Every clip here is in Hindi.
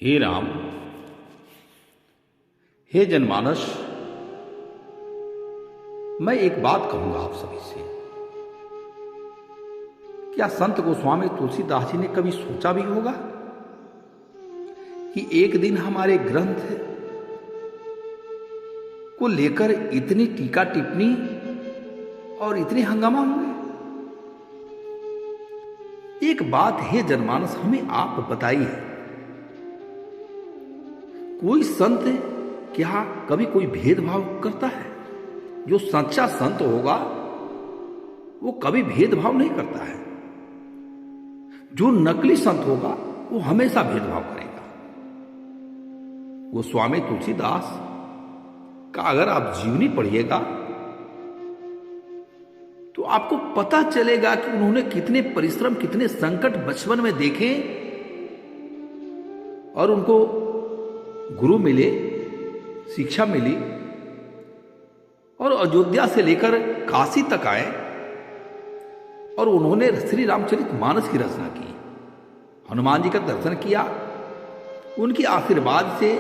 हे राम, हे जनमानस, मैं एक बात कहूंगा आप सभी से। क्या संत गोस्वामी तुलसीदास जी ने कभी सोचा भी होगा कि एक दिन हमारे ग्रंथ को लेकर इतनी टीका टिप्पणी और इतने हंगामा होंगे? एक बात है जनमानस, हमें आप बताइए, कोई संत क्या कभी कोई भेदभाव करता है? जो सच्चा संत होगा वो कभी भेदभाव नहीं करता है। जो नकली संत होगा वो हमेशा भेदभाव करेगा। वो स्वामी तुलसीदास का अगर आप जीवनी पढ़िएगा तो आपको पता चलेगा कि उन्होंने कितने परिश्रम, कितने संकट बचपन में देखे और उनको गुरु मिले, शिक्षा मिली और अयोध्या से लेकर काशी तक आए और उन्होंने श्री रामचरितमानस की रचना की। हनुमान जी का दर्शन किया, उनके आशीर्वाद से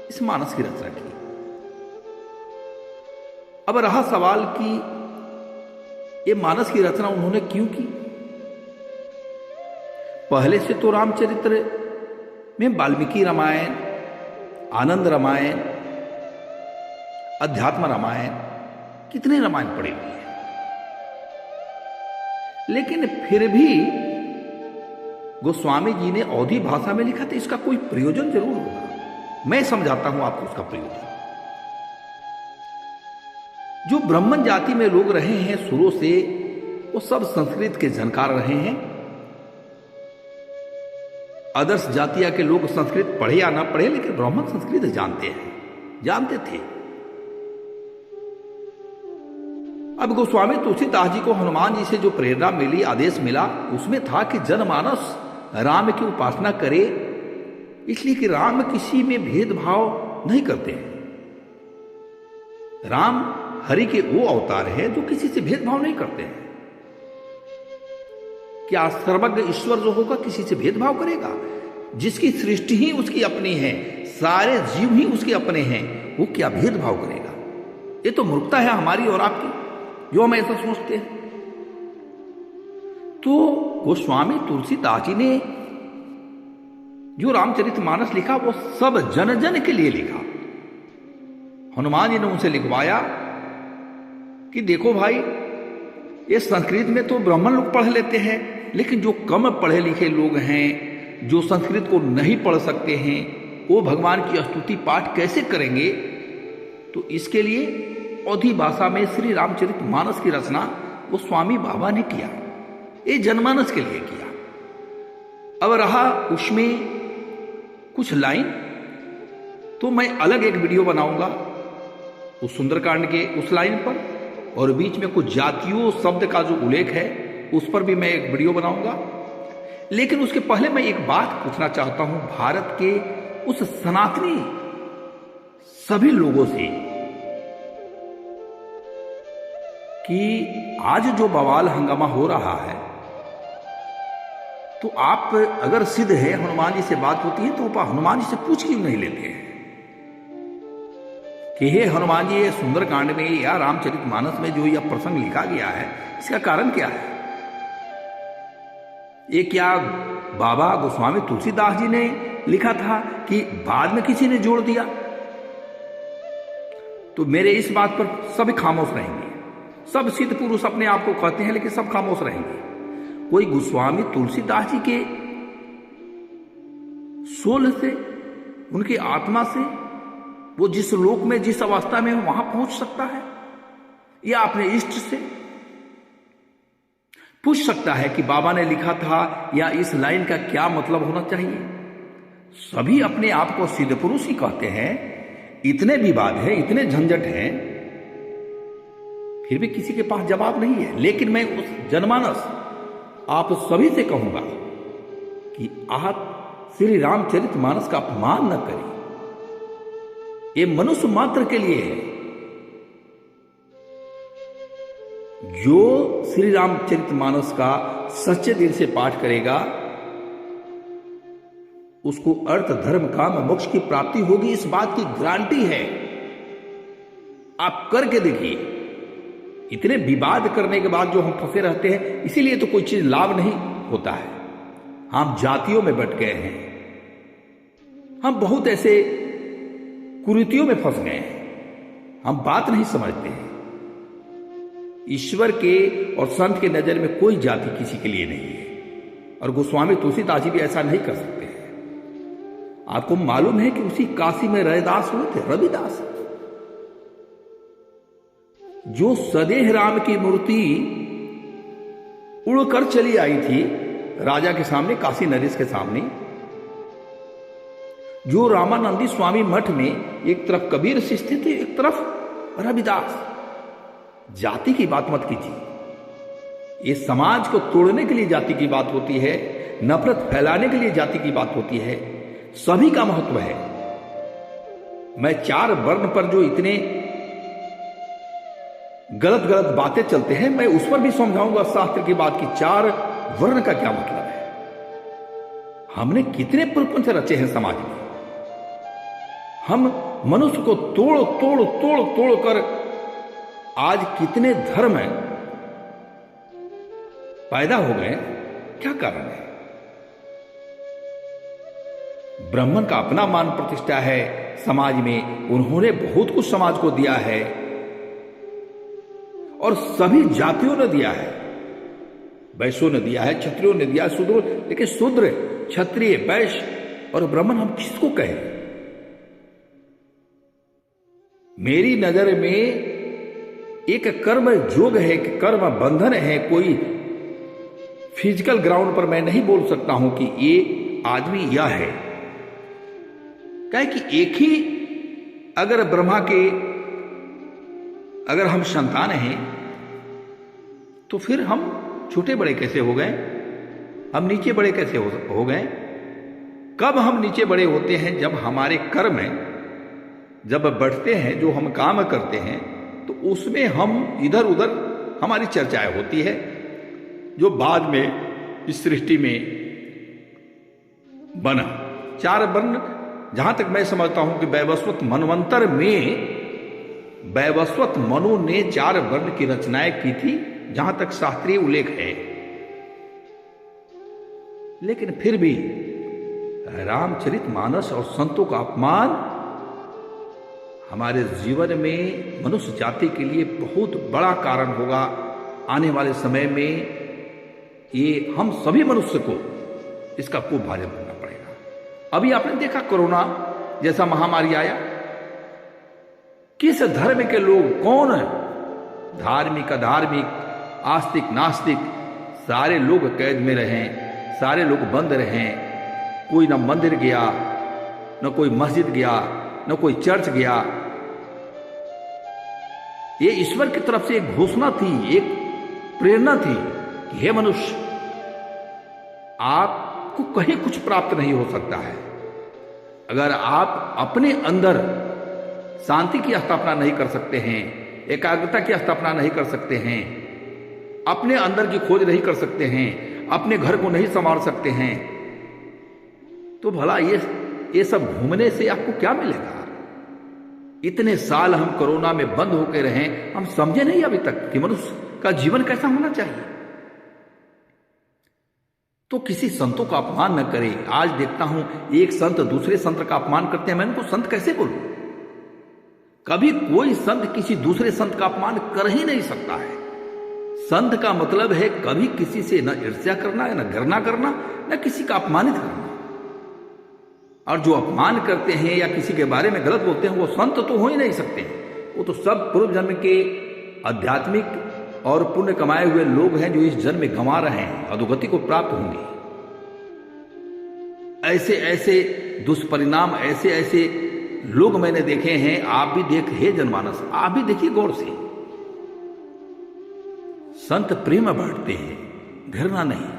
इस मानस की रचना की। अब रहा सवाल कि ये मानस की रचना उन्होंने क्यों की? पहले से तो रामचरित्र में वाल्मीकि रामायण, आनंद रामायण, अध्यात्म रामायण, कितने रामायण पड़े हुए हैं, लेकिन फिर भी गोस्वामी जी ने अवधी भाषा में लिखा था। इसका कोई प्रयोजन जरूर होगा। मैं समझाता हूं आपको उसका प्रयोजन। जो ब्राह्मण जाति में लोग रहे हैं शुरू से, वो सब संस्कृत के जानकार रहे हैं। आदर्श जातिया के लोग संस्कृत पढ़े या ना पढ़े, लेकिन ब्राह्मण संस्कृत जानते थे। अब गोस्वामी तुलसीदास जी को हनुमान जी से जो प्रेरणा मिली, आदेश मिला, उसमें था कि जनमानस राम की उपासना करे, इसलिए कि राम किसी में भेदभाव नहीं करते हैं। राम हरि के वो अवतार हैं जो किसी से भेदभाव नहीं करते हैं। क्या सर्वज्ञ ईश्वर जो होगा किसी से भेदभाव करेगा? जिसकी सृष्टि ही उसकी अपनी है, सारे जीव ही उसके अपने हैं, वो क्या भेदभाव करेगा? ये तो मूर्खता है हमारी और आपकी, जो हम ऐसा सोचते हैं। तो गोस्वामी तुलसीदास जी ने जो रामचरितमानस लिखा वो सब जन जन के लिए लिखा। हनुमान जी ने उनसे लिखवाया कि देखो भाई, ये संस्कृत में तो ब्राह्मण लोग पढ़ लेते हैं, लेकिन जो कम पढ़े लिखे लोग हैं, जो संस्कृत को नहीं पढ़ सकते हैं, वो भगवान की स्तुति पाठ कैसे करेंगे? तो इसके लिए अवधी भाषा में श्री रामचरितमानस की रचना वो स्वामी बाबा ने किया। ये जनमानस के लिए किया। अब रहा उसमें कुछ लाइन, तो मैं अलग एक वीडियो बनाऊंगा उस सुंदरकांड के उस लाइन पर, और बीच में कुछ जातियों शब्द का जो उल्लेख है उस पर भी मैं एक वीडियो बनाऊंगा। लेकिन उसके पहले मैं एक बात पूछना चाहता हूं भारत के उस सनातनी सभी लोगों से कि आज जो बवाल हंगामा हो रहा है, तो आप अगर सिद्ध है, हनुमान जी से बात होती है, तो आप हनुमान जी से पूछ क्यों नहीं लेते हैं कि हे हनुमान जी, ये सुंदरकांड में या रामचरितमानस में जो यह प्रसंग लिखा गया है, इसका कारण क्या है? ये क्या बाबा गोस्वामी तुलसीदास जी ने लिखा था कि बाद में किसी ने जोड़ दिया? तो मेरे इस बात पर सब खामोश रहेंगे। सब सिद्ध पुरुष अपने आप को कहते हैं, लेकिन सब खामोश रहेंगे। कोई गोस्वामी तुलसीदास जी के सोल से, उनकी आत्मा से, वो जिस लोक में, जिस अवस्था में वहां पहुंच सकता है, या अपने इष्ट से पूछ सकता है कि बाबा ने लिखा था या इस लाइन का क्या मतलब होना चाहिए? सभी अपने आप को सिद्ध पुरुष ही कहते हैं। इतने विवाद है, इतने झंझट हैं, फिर भी किसी के पास जवाब नहीं है। लेकिन मैं उस जनमानस आप सभी से कहूंगा कि आप श्री रामचरितमानस का अपमान न करें। ये मनुष्य मात्र के लिए है। जो श्री रामचरितमानस का सच्चे दिल से पाठ करेगा उसको अर्थ धर्म काम मोक्ष की प्राप्ति होगी, इस बात की गारंटी है। आप करके देखिए। इतने विवाद करने के बाद जो हम फंसे रहते हैं, इसीलिए तो कोई चीज लाभ नहीं होता है। हम जातियों में बट गए हैं, हम बहुत ऐसे कुरीतियों में फंस गए हैं, हम बात नहीं समझते हैं। ईश्वर के और संत के नजर में कोई जाति किसी के लिए नहीं है, और गोस्वामी तुलसीदास जी भी ऐसा नहीं कर सकते हैं। आपको मालूम है कि उसी काशी में रविदास हुए थे, रविदास, जो सदेह राम की मूर्ति उड़कर चली आई थी राजा के सामने, काशी नरेश के सामने, जो रामानंदी स्वामी मठ में एक तरफ कबीर शिष्य थे, एक तरफ रविदास। जाति की बात मत कीजिए। ये समाज को तोड़ने के लिए जाति की बात होती है, नफरत फैलाने के लिए जाति की बात होती है। सभी का महत्व है। मैं 4 वर्ण पर जो इतने गलत गलत बातें चलते हैं, मैं उस पर भी समझाऊंगा शास्त्र की बात की 4 वर्ण का क्या मतलब है। हमने कितने प्रपंच रचे हैं समाज में। हम मनुष्य को तोड़ तोड़ तोड़ तोड़ कर आज कितने धर्म पैदा हो गए। क्या कारण है? ब्राह्मण का अपना मान प्रतिष्ठा है समाज में, उन्होंने बहुत कुछ समाज को दिया है और सभी जातियों ने दिया है। वैश्यों ने दिया है, क्षत्रियों ने दिया, शूद्रों, लेकिन शूद्र, क्षत्रिय, वैश्य और ब्राह्मण हम किसको कहें? मेरी नजर में एक कर्म योग है, एक कर्म बंधन है। कोई फिजिकल ग्राउंड पर मैं नहीं बोल सकता हूं कि ये आदमी यह है। क्या है कि एक ही अगर ब्रह्मा के अगर हम संतान हैं तो फिर हम छोटे बड़े कैसे हो गए? हम नीचे बड़े कैसे हो गए? कब हम नीचे बड़े होते हैं? जब हमारे कर्म जब बढ़ते हैं, जो हम काम करते हैं, तो उसमें हम इधर उधर हमारी चर्चाएं होती है, जो बाद में इस सृष्टि में बना। 4 वर्ण, जहां तक मैं समझता हूं कि वैवस्वत मनवंतर में वैवस्वत मनु ने 4 वर्ण की रचनाएं की थी, जहां तक शास्त्रीय उल्लेख है। लेकिन फिर भी रामचरितमानस और संतों का अपमान हमारे जीवन में मनुष्य जाति के लिए बहुत बड़ा कारण होगा। आने वाले समय में ये हम सभी मनुष्य को इसका खूब भाजन करना पड़ेगा। अभी आपने देखा कोरोना जैसा महामारी आया, किस धर्म के लोग, कौन धार्मिक अधार्मिक, आस्तिक नास्तिक, सारे लोग कैद में रहे, सारे लोग बंद रहे। कोई न मंदिर गया, न कोई मस्जिद गया, न कोई चर्च गया। ये ईश्वर की तरफ से एक घोषणा थी, एक प्रेरणा थी कि हे मनुष्य, आपको कहीं कुछ प्राप्त नहीं हो सकता है अगर आप अपने अंदर शांति की स्थापना नहीं कर सकते हैं, एकाग्रता की स्थापना नहीं कर सकते हैं, अपने अंदर की खोज नहीं कर सकते हैं, अपने घर को नहीं संभाल सकते हैं, तो भला ये सब घूमने से आपको क्या मिलेगा? इतने साल हम कोरोना में बंद होकर रहे, हम समझे नहीं अभी तक कि मनुष्य का जीवन कैसा होना चाहिए। तो किसी संतों का अपमान न करें। आज देखता हूं एक संत दूसरे संत का अपमान करते हैं, मैं उनको संत कैसे बोलूं? कभी कोई संत किसी दूसरे संत का अपमान कर ही नहीं सकता है। संत का मतलब है कभी किसी से न ईर्ष्या करना, न घृणा करना, न किसी का अपमानित करना। और जो अपमान करते हैं या किसी के बारे में गलत बोलते हैं, वो संत तो हो ही नहीं सकते। वो तो सब पूर्व जन्म के आध्यात्मिक और पुण्य कमाए हुए लोग हैं जो इस जन्म में गंवा रहे हैं, अधोगति को प्राप्त होंगे। ऐसे ऐसे दुष्परिणाम, ऐसे ऐसे लोग मैंने देखे हैं। आप भी देख, हे जनमानस, आप भी देखिए गौर से। संत प्रेम बांटते हैं, घृणा नहीं।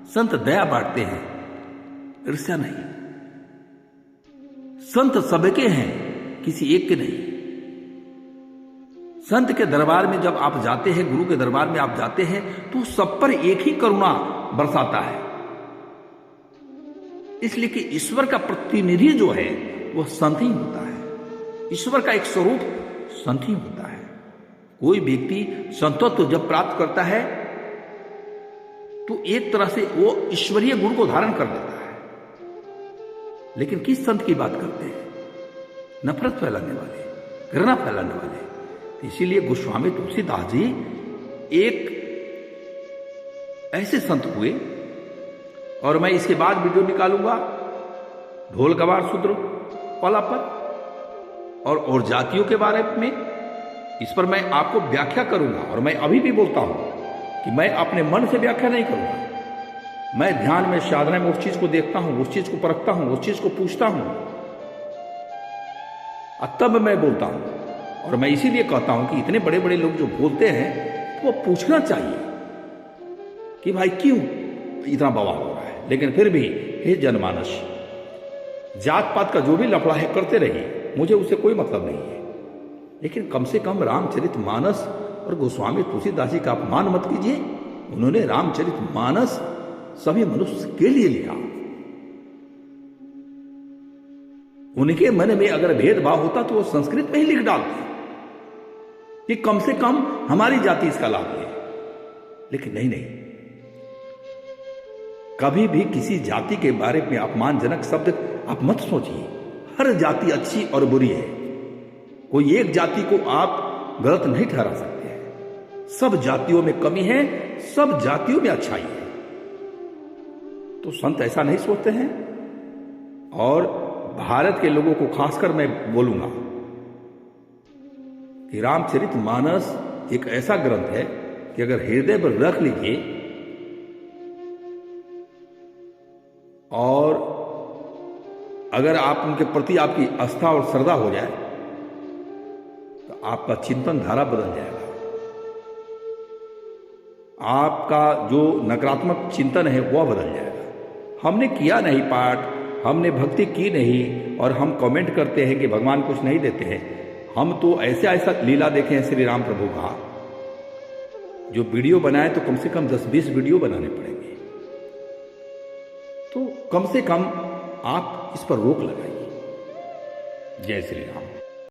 संत दया बांटते हैं, ईर्ष्या नहीं। संत सबके हैं, किसी एक के नहीं। संत के दरबार में जब आप जाते हैं, गुरु के दरबार में आप जाते हैं, तो सब पर एक ही करुणा बरसाता है। इसलिए कि ईश्वर का प्रतिनिधि जो है वह संत ही होता है। ईश्वर का एक स्वरूप संत ही होता है। कोई व्यक्ति संतत्व जब प्राप्त करता है तो एक तरह से वो ईश्वरीय गुण को धारण कर लेता है। लेकिन किस संत की बात करते हैं? नफरत फैलाने वाले, घृणा फैलाने वाले। इसीलिए गोस्वामी तुलसीदास जी एक ऐसे संत हुए, और मैं इसके बाद वीडियो निकालूंगा ढोल गवार शूद्र वाला पर और जातियों के बारे में। इस पर मैं आपको व्याख्या करूंगा, और मैं अभी भी बोलता हूं कि मैं अपने मन से व्याख्या नहीं करूंगा। मैं ध्यान में, साधना में उस चीज को देखता हूं, उस चीज को परखता हूं, उस चीज को पूछता हूं, और तब मैं बोलता हूं। और मैं इसीलिए कहता हूं कि इतने बड़े बड़े लोग जो बोलते हैं तो वो पूछना चाहिए कि भाई क्यों इतना बवाल हो रहा है। लेकिन फिर भी हे जनमानस, जात पात का जो भी लफड़ा है करते रहिए, मुझे उससे कोई मतलब नहीं है। लेकिन कम से कम रामचरितमानस और गोस्वामी तुलसीदास जी का अपमान मत कीजिए। उन्होंने रामचरितमानस सभी मनुष्य के लिए लिखा। उनके मन में अगर भेदभाव होता तो वो संस्कृत में ही लिख डालते कि कम से कम हमारी जाति इसका लाभ ले। लेकिन नहीं, कभी भी किसी जाति के बारे में अपमानजनक शब्द आप मत सोचिए। हर जाति अच्छी और बुरी है, कोई एक जाति को आप गलत नहीं ठहरा सकते हैं। सब जातियों में कमी है, सब जातियों में अच्छाई है। तो संत ऐसा नहीं सोचते हैं। और भारत के लोगों को खासकर मैं बोलूंगा कि रामचरितमानस एक ऐसा ग्रंथ है कि अगर हृदय पर रख लीजिए और अगर आप उनके प्रति आपकी आस्था और श्रद्धा हो जाए तो आपका चिंतन धारा बदल जाएगा। आपका जो नकारात्मक चिंतन है वह बदल जाएगा। हमने किया नहीं पाठ, हमने भक्ति की नहीं, और हम कमेंट करते हैं कि भगवान कुछ नहीं देते हैं। हम तो ऐसा लीला देखे हैं श्री राम प्रभु का, जो वीडियो बनाए तो कम से कम 10-20 वीडियो बनाने पड़ेंगे। तो कम से कम आप इस पर रोक लगाइए। जय श्री राम।